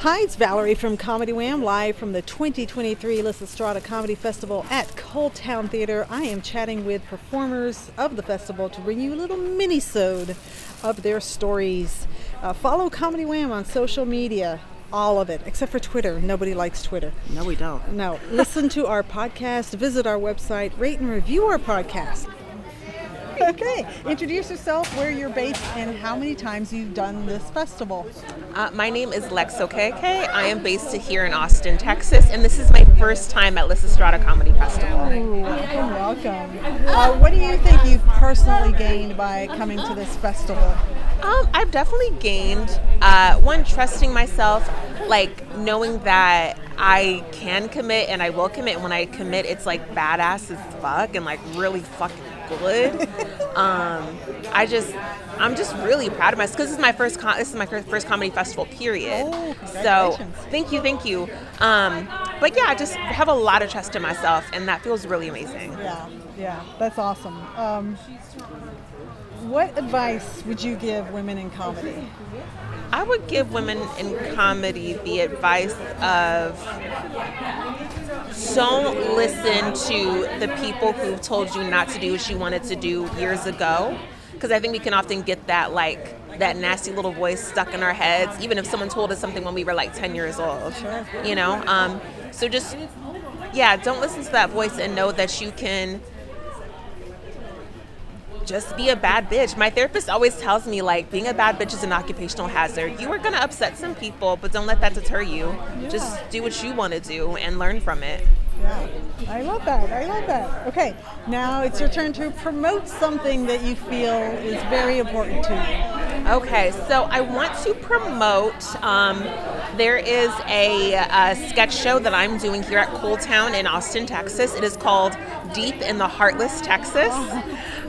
Hi, it's Valerie from Comedy Wham, live from the 2023 Lysistrata Comedy Festival at Coldtowne Theater. I am chatting with performers of the festival to bring you a little minisode of their stories. Follow Comedy Wham on social media, all of it, except for Twitter. Nobody likes Twitter. No, we don't. No. Listen to our podcast, visit our website, rate and review our podcast. Okay, introduce yourself, where you're based, and how many times you've done this festival. My name is Okeke. I am based here in Austin, Texas, and this is my first time at Lysistrata Comedy Festival. Ooh, welcome. What do you think you've personally gained by coming to this festival? I've definitely gained, one, trusting myself, like knowing that I can commit and I will commit. And when I commit, it's like badass as fuck and like really fucking good. I'm just really proud of myself because this is my first comedy festival, period. Oh, so thank you. But yeah, I just have a lot of trust in myself, and that feels really amazing. Yeah, that's awesome. What advice would you give women in comedy? I would give women in comedy the advice of don't listen to the people who've told you not to do what you wanted to do years ago. Because I think we can often get that that nasty little voice stuck in our heads, even if someone told us something when we were like 10 years old. Sure. You know? So just, don't listen to that voice and know that you can just be a bad bitch. My therapist always tells me, like, being a bad bitch is an occupational hazard. You are going to upset some people, but don't let that deter you. Yeah. Just do what you want to do and learn from it. Yeah, I love that. Okay, now it's your turn to promote something that you feel is very important to you. Okay, so I want to promote, there is a sketch show that I'm doing here at Coldtowne in Austin, Texas. It is called Deep in the Heartless, Texas.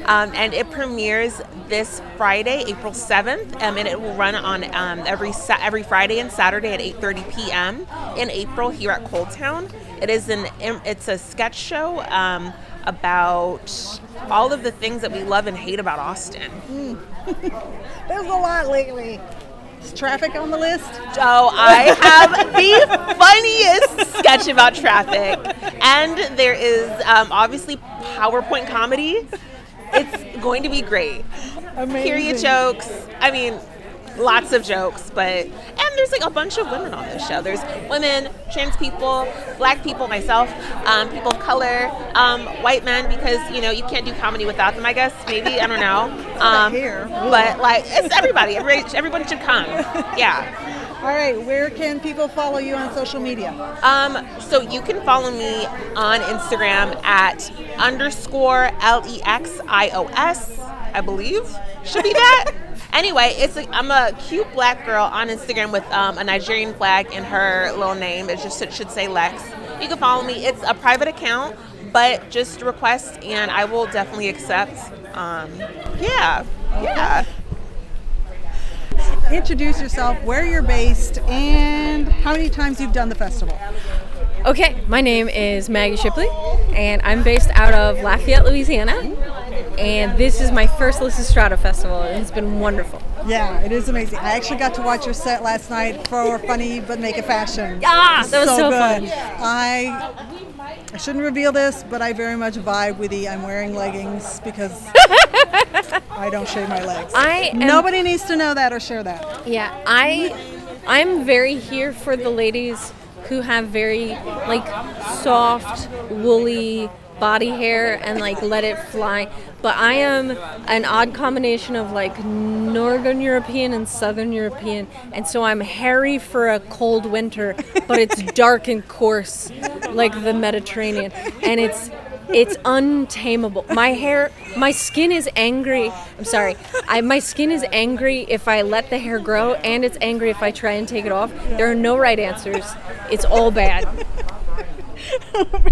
And it premieres this Friday, April 7th, and it will run on every Friday and Saturday at 8:30 p.m. in April here at Coldtowne. It's a sketch show about all of the things that we love and hate about Austin. There's a lot lately. Is traffic on the list? Oh, I have the funniest sketch about traffic. And there is obviously PowerPoint comedy. It's going to be great. Amazing. Period jokes. I mean, lots of jokes, and there's like a bunch of women on this show. There's women, trans people, black people, myself, people of color, white men, because, you can't do comedy without them, I guess, maybe, I don't know. But like, it's everybody. Everybody should come. Yeah. All right, where can people follow you on social media? So you can follow me on Instagram at _LEXIOS, I believe. Should be that. Anyway, I'm a cute black girl on Instagram with a Nigerian flag in her little name. It should say Lex. You can follow me. It's a private account, but just request and I will definitely accept. Yeah. Introduce yourself, where you're based, and how many times you've done the festival. Okay, my name is Maggie Shipley, and I'm based out of Lafayette, Louisiana, and this is my first Lysistrata Festival, and it's been wonderful. Yeah, it is amazing. I actually got to watch your set last night for Funny But Naked Fashion. That was so good. Fun. I shouldn't reveal this, but I very much vibe with I'm wearing leggings because I don't shave my legs. Nobody needs to know that or share that. Yeah, I'm very here for the ladies who have very soft, woolly body hair and let it fly. But I am an odd combination of Northern European and Southern European, and so I'm hairy for a cold winter, but it's dark and coarse like the Mediterranean, and it's untamable. My skin is angry. I'm sorry. My skin is angry if I let the hair grow, and it's angry if I try and take it off. There are no right answers. It's all bad.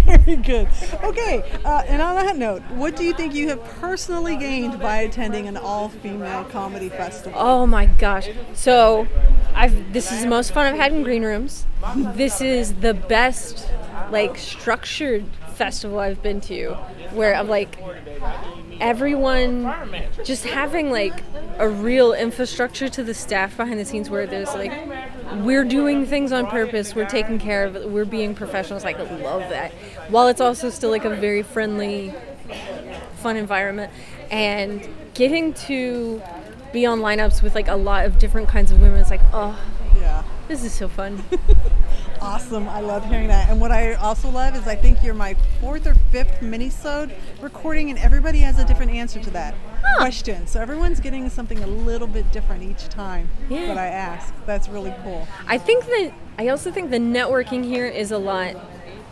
Very good. Okay, and on that note, what do you think you have personally gained by attending an all-female comedy festival? Oh my gosh. So, this is the most fun I've had in green rooms. This is the best, structured festival I've been to, where I'm everyone just having a real infrastructure to the staff behind the scenes, where there's we're doing things on purpose. We're taking care of it. We're being professionals. Like, I love that. While it's also still like a very friendly, fun environment, and getting to be on lineups with like a lot of different kinds of women. It's like, oh, Yeah. this is so fun. Awesome. I love hearing that. And what I also love is I think you're my 4th or 5th Minisode recording, and everybody has a different answer to that question. So everyone's getting something a little bit different each time that I ask. That's really cool. I also think the networking here is a lot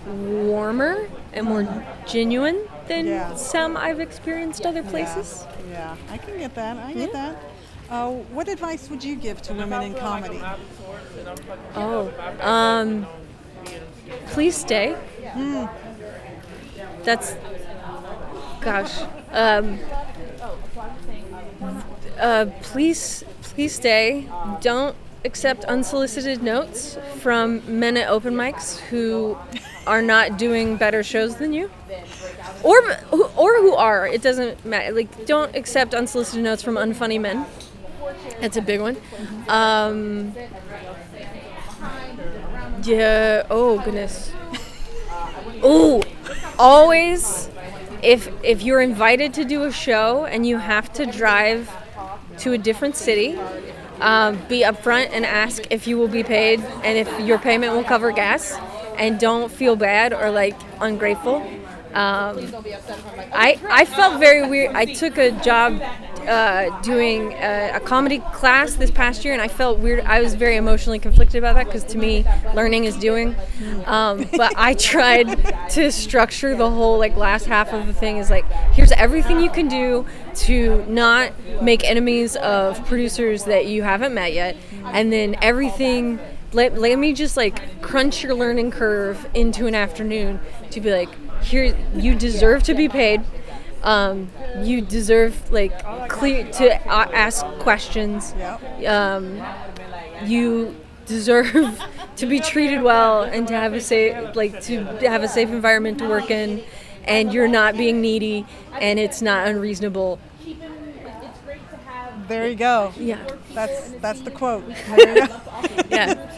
warmer and more genuine than some I've experienced other places. Yeah, I can get that. I get that. What advice would you give to women in comedy? Please stay. That's, gosh. Please stay. Don't accept unsolicited notes from men at open mics who are not doing better shows than you. Or who are. It doesn't matter. Like, don't accept unsolicited notes from unfunny men. That's a big one. Yeah. Oh goodness. Oh, always. If you're invited to do a show and you have to drive to a different city, be upfront and ask if you will be paid and if your payment will cover gas, and don't feel bad or like ungrateful. I felt very weird. I took a job doing a comedy class this past year, and I felt weird. I was very emotionally conflicted about that because to me, learning is doing. But I tried to structure the whole like last half of the thing is like, here's everything you can do to not make enemies of producers that you haven't met yet, and then everything. Let me just like crunch your learning curve into an afternoon to be like, here, you deserve to be paid. You deserve like clear to ask questions. You deserve to be treated well and to have a safe environment to work in, and you're not being needy and it's not unreasonable. There you go. Yeah. That's the quote. There you go. Yeah.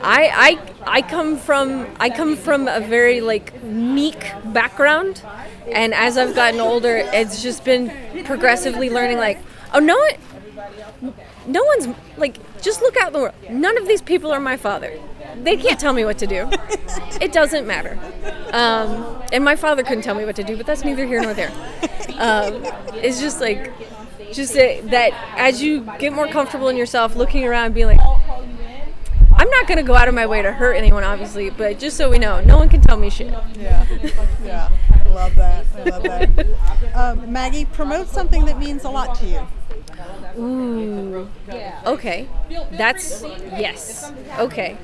I come from a very like meek background, and as I've gotten older, it's just been progressively learning like, oh no one's like, just look out in the world. None of these people are my father. They can't tell me what to do. It doesn't matter. And my father couldn't tell me what to do, but that's neither here nor there. It's just like, that as you get more comfortable in yourself, looking around and being like, I'm not going to go out of my way to hurt anyone, obviously, but just so we know, no one can tell me shit. Yeah. I love that. Maggie, promote something that means a lot to you. Ooh. Okay. That's, yes. Okay.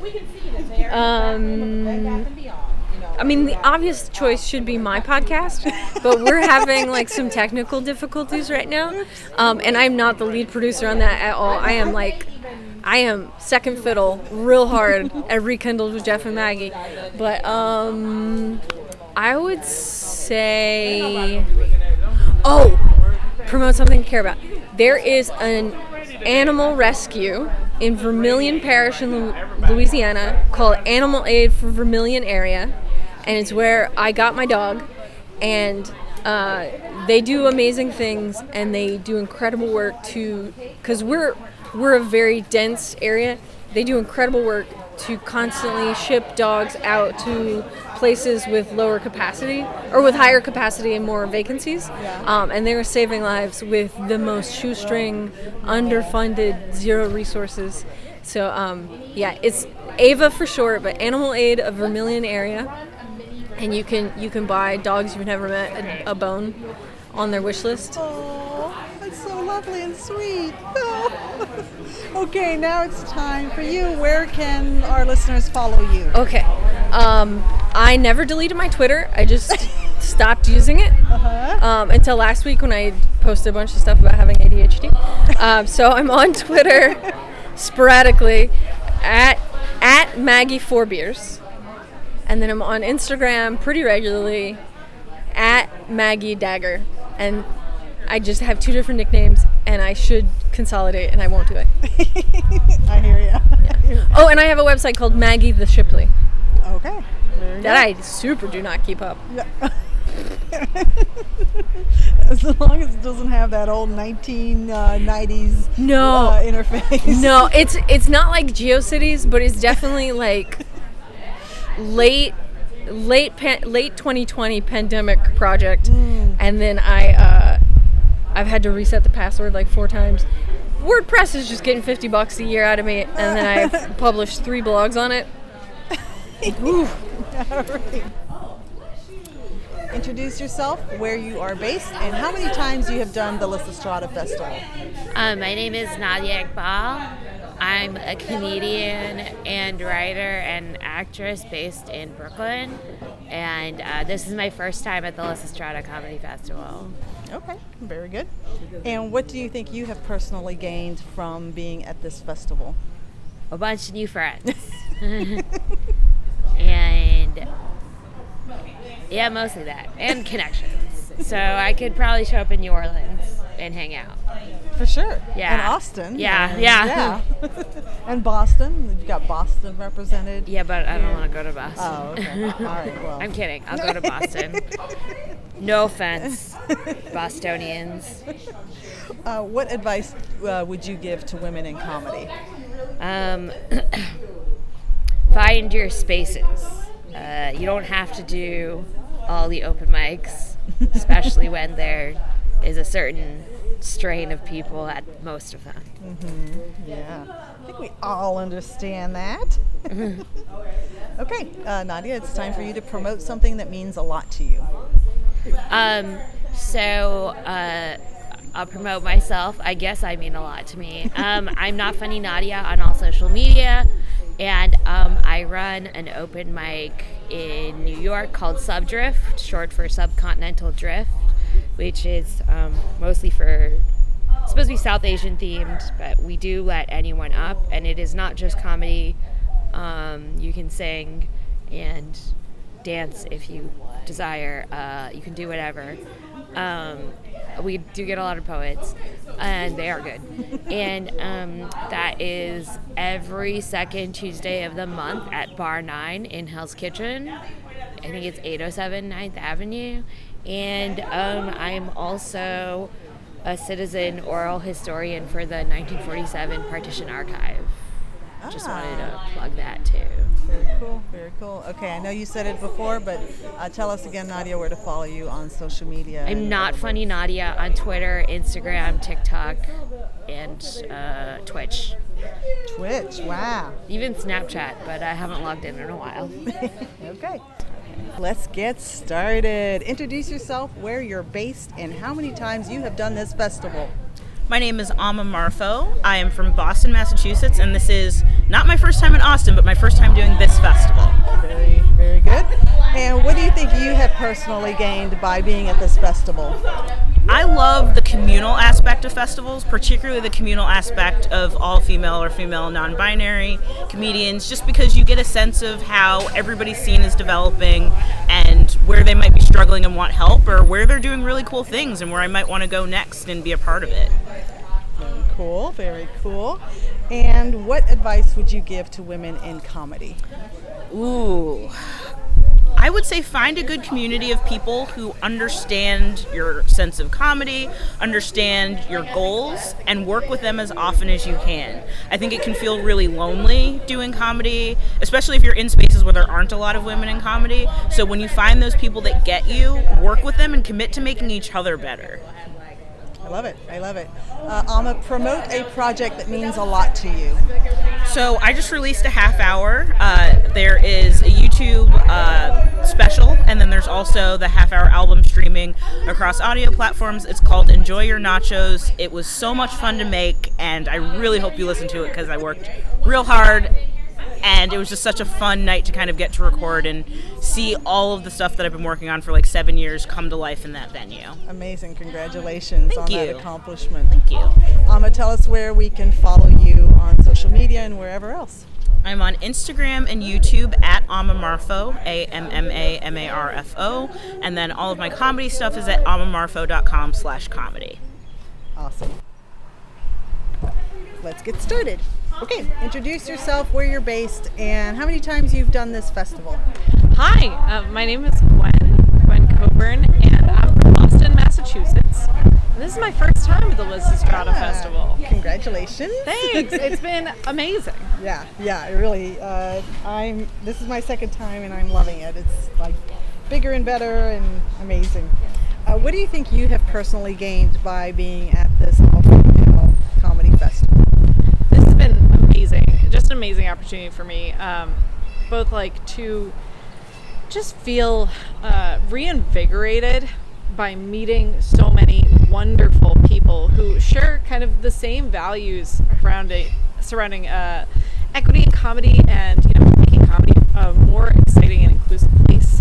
I mean, the obvious choice should be my podcast, but we're having like some technical difficulties right now, and I'm not the lead producer on that at all. I am second fiddle real hard at Rekindled with Jeff and Maggie, but I would say, promote something to care about. There is an animal rescue in Vermilion Parish in Louisiana called Animal Aid for Vermilion Area, and it's where I got my dog, and they do amazing things, and they do incredible work because we're a very dense area. They do incredible work to constantly ship dogs out to places with lower capacity or with higher capacity and more vacancies. And they're saving lives with the most shoestring, underfunded, zero resources. So it's AVA for short, but Animal Aid of Vermilion Area. And you can buy dogs you've never met a bone on their wish list. Oh, that's so lovely and sweet. Okay, now it's time for you. Where can our listeners follow you? Okay. I never deleted my Twitter. I just stopped using it until last week when I posted a bunch of stuff about having ADHD. So I'm on Twitter sporadically at Maggie 4 Beers. And then I'm on Instagram pretty regularly at Maggie Dagger. And I just have 2 different nicknames, and I should consolidate, and I won't do it. I hear you. Oh, and I have a website called Maggie the Shipley Okay. Very that I super do not keep up. good. As long as it doesn't have that old 1990s interface. No, it's not like GeoCities, but it's definitely like late 2020 pandemic project, and then I've had to reset the password like 4 times. WordPress is just getting $50 a year out of me, and then I've published 3 blogs on it. All right. Introduce yourself, where you are based, and how many times you have done the Lysistrata Festival. My name is Nadia Iqbal. I'm a comedian and writer and actress based in Brooklyn, and this is my first time at the Lysistrata Comedy Festival. Okay, very good. And what do you think you have personally gained from being at this festival? A bunch of new friends. And yeah, mostly that. And connections. So I could probably show up in New Orleans and hang out. For sure. Yeah. And Austin. Yeah. And Boston. You've got Boston represented. Yeah, but I don't want to go to Boston. Oh, okay. All right, well. I'm kidding. I'll go to Boston. No offense, Bostonians. What advice would you give to women in comedy? Find your spaces. You don't have to do all the open mics, especially when there is a certain strain of people at most of them. Mm-hmm. Yeah, I think we all understand that. Okay, Nadia, it's time for you to promote something that means a lot to you. I'll promote myself. I guess I mean a lot to me. I'm Not Funny Nadia on all social media, and I run an open mic in New York called Subdrift, short for Subcontinental Drift, which is mostly supposed to be South Asian themed, but we do let anyone up, and it is not just comedy. You can sing and dance if you desire. You can do whatever. We do get a lot of poets, and they are good. And that is every second Tuesday of the month at Bar 9 in Hell's Kitchen. I think it's 807 9th Avenue. And I'm also a citizen oral historian for the 1947 Partition Archive. Just wanted to plug that too. Very cool, very cool. Okay, I know you said it before, but tell us again, Nadia, where to follow you on social media. I'm Not Funny Nadia on Twitter, Instagram, TikTok, and Twitch. Twitch, wow. Even Snapchat, but I haven't logged in a while. Okay. Let's get started. Introduce yourself, where you're based, and how many times you have done this festival. My name is Amma Marfo. I am from Boston, Massachusetts, and this is not my first time in Austin, but my first time doing this festival. Very, very good. And what do you think you have personally gained by being at this festival? I love the communal aspect of festivals, particularly the communal aspect of all-female or female non-binary comedians, just because you get a sense of how everybody's scene is developing and where they might be struggling and want help, or where they're doing really cool things and where I might want to go next and be a part of it. Very cool, very cool. And what advice would you give to women in comedy? Ooh. I would say find a good community of people who understand your sense of comedy, understand your goals, and work with them as often as you can. I think it can feel really lonely doing comedy, especially if you're in spaces where there aren't a lot of women in comedy. So when you find those people that get you, work with them and commit to making each other better. I love it. I love it. Amma, promote a project that means a lot to you. So I just released a half hour. There is a YouTube special, and then there's also the half hour album streaming across audio platforms. It's called Enjoy Your Nachos. It was so much fun to make, and I really hope you listen to it because I worked real hard. And it was just such a fun night to kind of get to record and see all of the stuff that I've been working on for like 7 years come to life in that venue. Amazing. Congratulations on that accomplishment. Thank you. Amma, tell us where we can follow you on social media and wherever else. I'm on Instagram and YouTube at Amma Marfo, AMMAMARFO. And then all of my comedy stuff is at ammamarfo.com/comedy. Awesome. let's get started. Okay, introduce yourself, where you're based, and how many times you've done this festival. Hi, my name is Gwen Coburn, and I'm from Boston, Massachusetts. This is my first time at the Lysistrata Festival. Congratulations. Thanks. It's been amazing. Yeah, really. This is my second time, and I'm loving it. It's like bigger and better and amazing. What do you think you have personally gained by being at this all-female comedy festival? This has been amazing. Just an amazing opportunity for me. Both like to just feel reinvigorated by meeting so many wonderful people who share kind of the same values surrounding equity in comedy and making comedy a more exciting and inclusive place.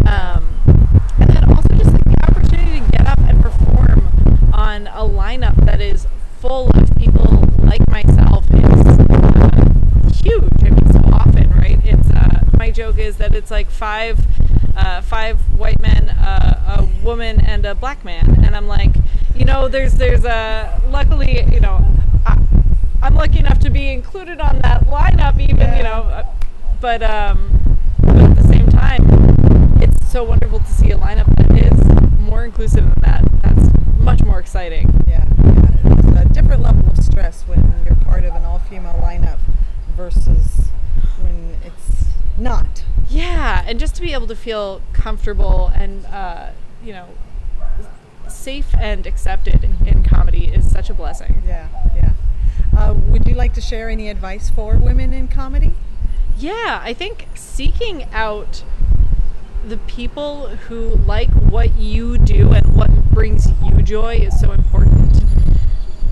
And then also just like the opportunity to get up and perform on a lineup that is full of people like myself is huge. I mean, so often, right? It's my joke is that it's like five white men, a woman, and a black man, and I'm like, there's luckily, I'm lucky enough to be included on that lineup, even, but at the same time, it's so wonderful to see a lineup that is more inclusive than that. That's much more exciting. Yeah. It's a different level of stress when you're part of an all-female lineup versus when it's not. Yeah, and just to be able to feel comfortable and, safe and accepted in comedy is such a blessing. Yeah. Would you like to share any advice for women in comedy? Yeah, I think seeking out the people who like what you do and what brings you joy is so important.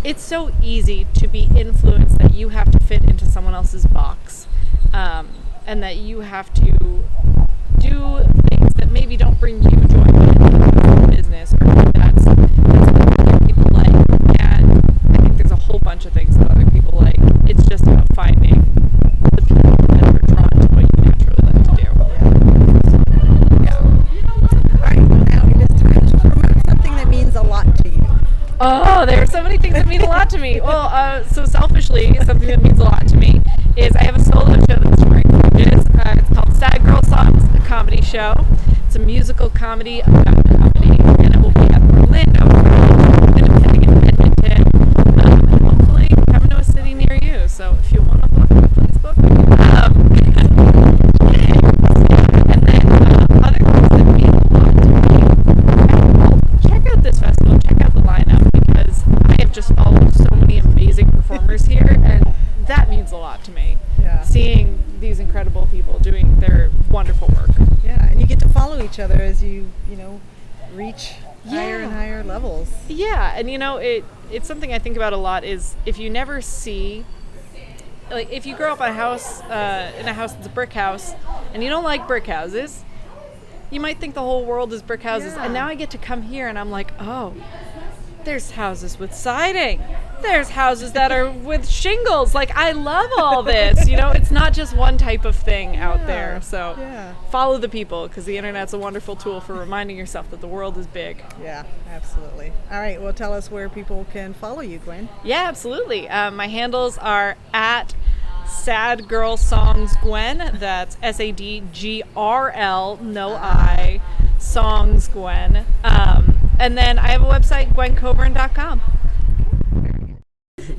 It's so easy to be influenced that you have to fit into someone else's box, and that you have to do things that maybe don't bring you joy, but it's business, or that's what other people like. And I think there's a whole bunch of things that other people like. It's just about finding the people that are drawn to what you naturally like to do. Yeah. All right, now it is time to promote something that means a lot to you. Oh, there are so many things that mean a lot to me. Well, so selfishly, something that means a lot to me is I have a solo show that's touring Fringes. It's called Sad Girl Songs, a comedy show. It's a musical comedy about comedy, and it will be at Orlando, Independent in Edmonton, and hopefully coming to a city near you. So if you want to book, please book. And then other things that mean a lot to me. Check out this festival. Check out the lineup, because I have just followed so many amazing performers here, and that means a lot to me. Yeah. Seeing these incredible people doing their wonderful work. Yeah, and you get to follow each other as you reach higher and higher levels. Yeah, and it's something I think about a lot is if you never see, like if you grow up in a house that's a brick house and you don't like brick houses, you might think the whole world is brick houses. Yeah. And now I get to come here and I'm like, oh, there's houses with siding. There's houses that are with shingles. Like, I love all this. It's not just one type of thing out there. So follow the people, because the internet's a wonderful tool for reminding yourself that the world is big. Yeah, absolutely. All right, well, tell us where people can follow you, Gwen. Yeah, absolutely. My handles are at Sad Girl Songs Gwen. That's SADGRL, no I, Songs Gwen. And then I have a website, gwencoburn.com.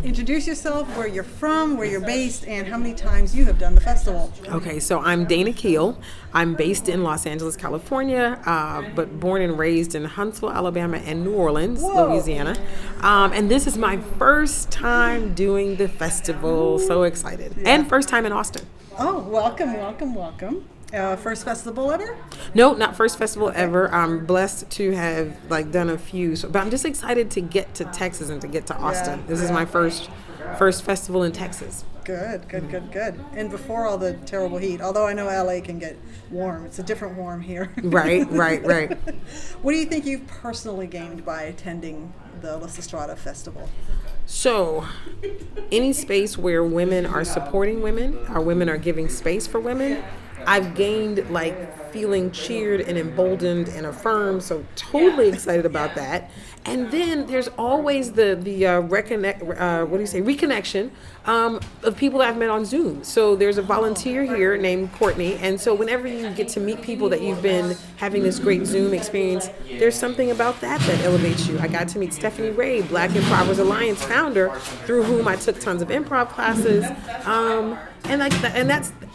Introduce yourself, where you're from, where you're based, and how many times you have done the festival. Okay, so I'm Danna Kiel. I'm based in Los Angeles, California, but born and raised in Huntsville, Alabama, and New Orleans, Louisiana. And this is my first time doing the festival. So excited. Yeah. And first time in Austin. Oh, welcome. First festival ever? No, not first festival ever. I'm blessed to have done a few, but I'm just excited to get to Texas and to get to Austin. This is my first festival in Texas. Good. And before all the terrible heat, although I know LA can get warm, it's a different warm here. Right. What do you think you've personally gained by attending the Lysistrata Festival? So, any space where women are supporting women, or women are giving space for women, I've gained like feeling cheered and emboldened and affirmed. So totally excited about that. And then there's always the reconnection of people that I've met on Zoom. So there's a volunteer here named Courtney, and so whenever you get to meet people that you've been having this great Zoom experience, there's something about that elevates you. I got to meet Stephanie Ray, Black Improvers Alliance founder, through whom I took tons of improv classes, and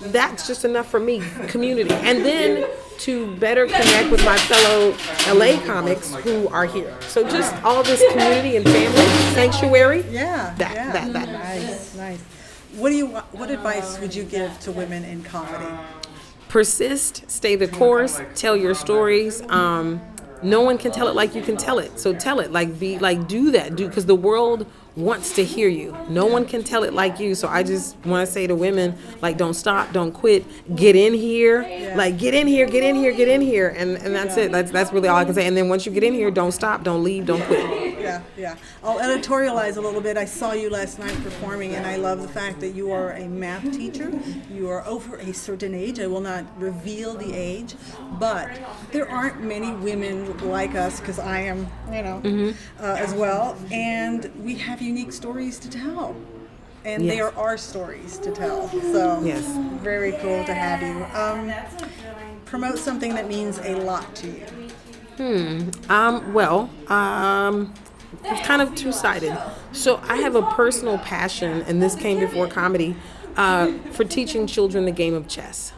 that's just enough for me. Community, and then to better connect with my fellow LA comics who are here. So just all this community and family sanctuary. That. Nice. What advice would you give to women in comedy? Persist, stay the course, tell your stories. No one can tell it like you can tell it. So tell it, do that, because the world wants to hear you. No one can tell it like you. So I just want to say to women, don't stop, don't quit, get in here, get in here. And that's it. That's really all I can say. And then once you get in here, don't stop, don't leave, don't quit. Yeah. I'll editorialize a little bit. I saw you last night performing, and I love the fact that you are a math teacher. You are over a certain age. I will not reveal the age, but there aren't many women like us, because I am, as well. And we have unique stories to tell. And there are stories to tell. So yes, very cool to have you. Promote something that means a lot to you. It's kind of two-sided. So I have a personal passion, and this came before comedy, for teaching children the game of chess.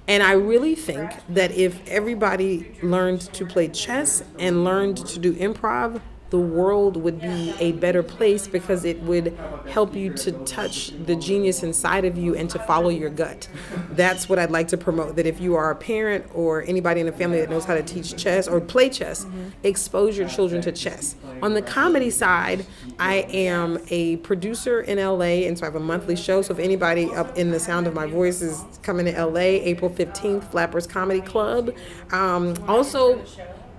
And I really think that if everybody learned to play chess and learned to do improv, the world would be a better place, because it would help you to touch the genius inside of you and to follow your gut. That's what I'd like to promote, that if you are a parent or anybody in the family that knows how to teach chess or play chess, expose your children to chess. On the comedy side, I am a producer in LA, and so I have a monthly show. So if anybody up in the sound of my voice is coming to LA, April 15th, Flappers Comedy Club. Also,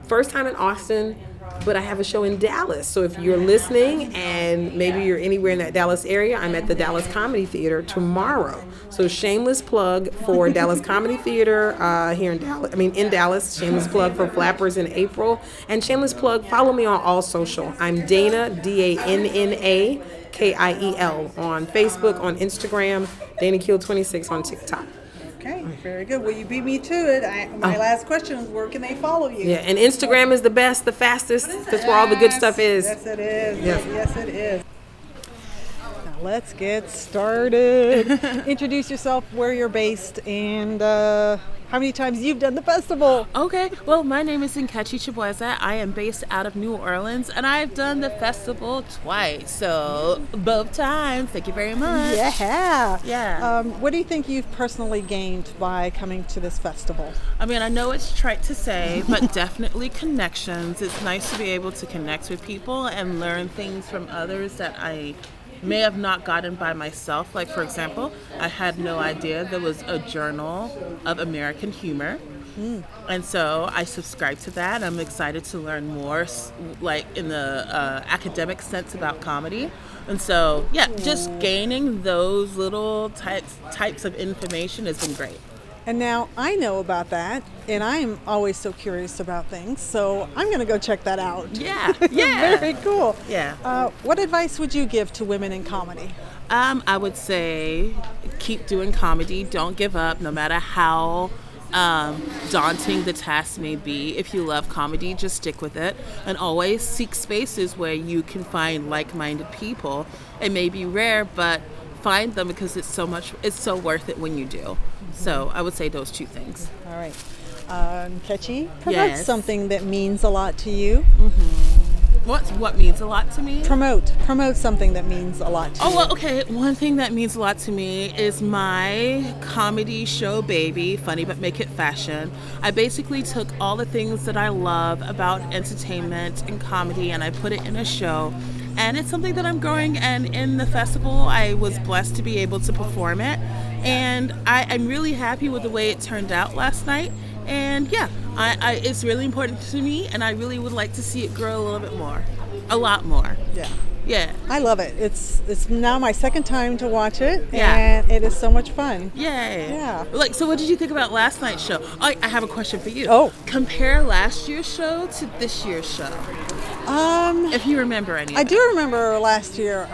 first time in Austin, but I have a show in Dallas. So if you're listening and maybe you're anywhere in that Dallas area, I'm at the Dallas Comedy Theater tomorrow. So shameless plug for Dallas Comedy Theater here in Dallas. Shameless plug for Flappers in April. And shameless plug, follow me on all social. I'm Danna, Danna Kiel on Facebook, on Instagram, Danna Kiel 26 on TikTok. Okay, very good. Well, you beat me to it. My last question is, where can they follow you? Yeah, and Instagram is the best, the fastest. That's where all the good stuff is. Yes, it is. Yes, it is. Now, let's get started. Introduce yourself, where you're based, and how many times you've done the festival. Okay, well, my name is Nkechi Chibueze. I am based out of New Orleans, and I've done the festival twice, so both times. Thank you very much. Yeah. What do you think you've personally gained by coming to this festival? I mean, I know it's trite to say, but definitely connections. It's nice to be able to connect with people and learn things from others that I may have not gotten by myself. Like, for example, I had no idea there was a Journal of American Humor. And so I subscribe to that. I'm excited to learn more, like in the academic sense, about comedy. And so, just gaining those little types of information has been great. And now I know about that, and I'm always so curious about things, so I'm going to go check that out. Yeah. Very cool. Yeah. What advice would you give to women in comedy? I would say keep doing comedy. Don't give up, no matter how daunting the task may be. If you love comedy, just stick with it, and always seek spaces where you can find like-minded people. It may be rare, but find them, because it's so worth it when you do. So I would say those two things. All right. Nkechi, promote something that means a lot to you. What means a lot to me? Promote something that means a lot to you. Oh, well, okay. One thing that means a lot to me is my comedy show, Baby, Funny But Make It Fashion. I basically took all the things that I love about entertainment and comedy, and I put it in a show. And it's something that I'm growing, and in the festival, I was blessed to be able to perform it. And I'm really happy with the way it turned out last night. And it's really important to me, and I really would like to see it grow a little bit more, a lot more. Yeah. Yeah. I love it. It's now my second time to watch it, Yeah. and it is so much fun. Yay. Yeah. Like, so what did you think about last night's show? Oh, I have a question for you. Oh. Compare last year's show to this year's show. If you remember any. I do remember last year.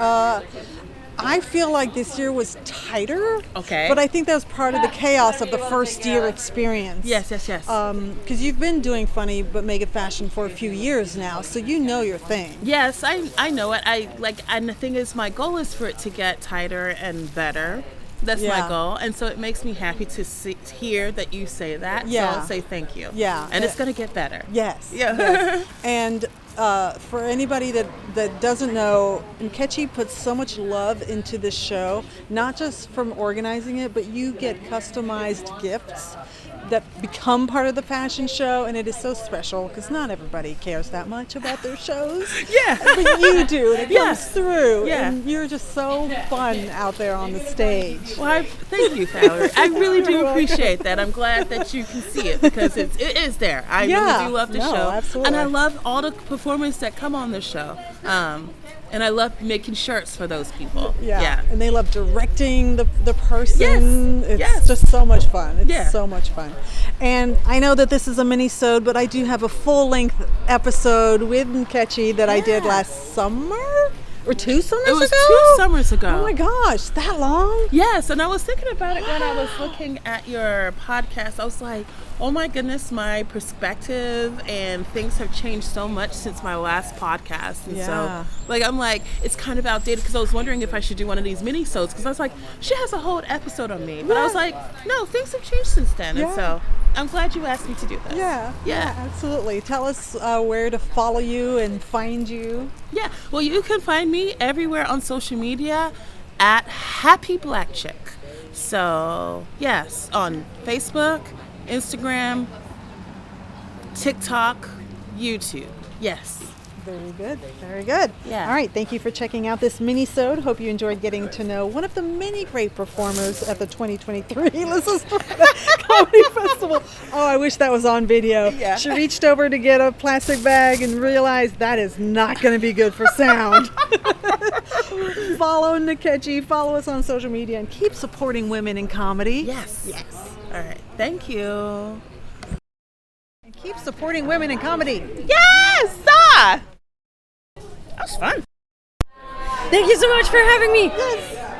I feel like this year was tighter. Okay. But I think that was part of the chaos of the first year experience. Yes. Because you've been doing funny but make it fashion for a few years now, so you know your thing. Yes, I know it. And the thing is, my goal is for it to get tighter and better. That's Yeah. my goal, and so it makes me happy to hear that you say that. Yeah. So I'll say thank you. Yeah. And it's gonna get better. Yes. Yeah. Yes. And for anybody that doesn't know, Nkechi puts so much love into this show, not just from organizing it, but you get customized gifts that become part of the fashion show, and it is so special because not everybody cares that much about their shows. Yeah. But you do, and it Yeah. comes through. Yeah. And you're just so fun out there on the stage. Well, thank you, Valerie. I really do appreciate that. I'm glad that you can see it because it is there. I Yeah. really do love the No, show. absolutely. And I love all the performers that come on the show. And I love making shirts for those people. Yeah. And they love directing the person. Yes. It's Yes. just so much fun. It's Yeah. so much fun. And I know that this is a mini-sode, but I do have a full-length episode with Nkechi that I did last summer? Or 2 summers ago? It was 2 summers ago. Oh my gosh, that long? Yes, and I was thinking about it when I was looking at your podcast. I was like, oh my goodness, my perspective and things have changed so much since my last podcast. And Yeah. so, I'm like, it's kind of outdated because I was wondering if I should do one of these mini-sodes because I was like, she has a whole episode on me. But I was like, no, things have changed since then. And Yeah. so I'm glad you asked me to do this. Yeah, absolutely. Tell us where to follow you and find you. Yeah, well, you can find me everywhere on social media at Happy Black Chick. So, yes, on Facebook, Instagram, TikTok, YouTube. Yes. Very good. Very good. Yeah. All right. Thank you for checking out this mini-sode. Hope you enjoyed getting to know one of the many great performers at the 2023 Lysistrata Comedy Festival. Oh, I wish that was on video. Yeah. She reached over to get a plastic bag and realized that is not going to be good for sound. Follow Nkechi. Follow us on social media and keep supporting women in comedy. Yes. Yes. All right. Thank you. And keep supporting women in comedy. Yes! That was fun. Thank you so much for having me. Yes.